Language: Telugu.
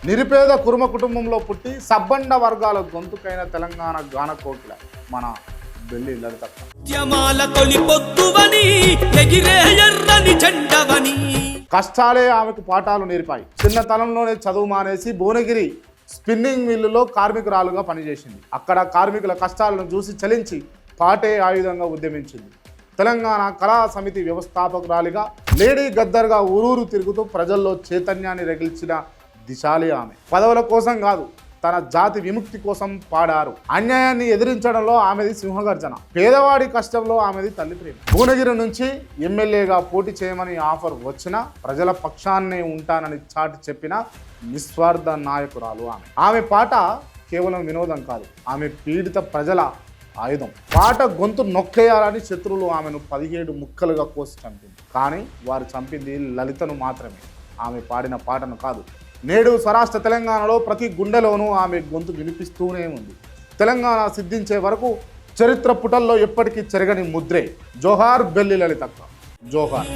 నిరుపేద కుర్మ కుటుంబంలో పుట్టి సబ్బండ వర్గాల గొంతుకైన తెలంగాణ గాన కోకిల మన బెల్లి లలితక్క. కష్టాలే ఆమెకు పాఠాలు నేర్పాయి. చిన్నతనంలోనే చదువు మానేసి భువనగిరి స్పిన్నింగ్ మిల్లులో కార్మికురాలుగా పనిచేసింది. అక్కడ కార్మికుల కష్టాలను చూసి చలించి పాటే ఆయుధంగా ఉద్యమించింది. తెలంగాణ కళా సమితి వ్యవస్థాపకురాలిగా లేడీ గద్దర్గా ఊరూరు తిరుగుతూ ప్రజల్లో చైతన్యాన్ని రగిల్చిన దిశాలి ఆమె. పదవుల కోసం కాదు, తన జాతి విముక్తి కోసం పాడారు. అన్యాయాన్ని ఎదిరించడంలో ఆమెది సింహగర్జన, పేదవాడి కష్టంలో ఆమెది తల్లి ప్రేమ. భువనగిరి నుంచి ఎమ్మెల్యేగా పోటీ చేయమని ఆఫర్ వచ్చినా ప్రజల పక్షాన్నే ఉంటానని చాటి చెప్పిన నిస్వార్థ నాయకురాలు ఆమె. ఆమె పాట కేవలం వినోదం కాదు, ఆమె పీడిత ప్రజల ఆయుధం. పాట గొంతు నొక్కేయాలని శత్రువులు ఆమెను 17 ముక్కలుగా కోసి చంపింది. కానీ వారు చంపింది లలితను మాత్రమే, ఆమె పాడిన పాటను కాదు. నేడు స్వరాష్ట్ర తెలంగాణలో ప్రతి గుండెలోనూ ఆమె గొంతు వినిపిస్తూనే ఉంది. తెలంగాణ సిద్ధించే వరకు చరిత్ర పుటల్లో ఎప్పటికీ చెరగని ముద్రే. జోహార్ బెల్లి లలితక్క, జోహార్.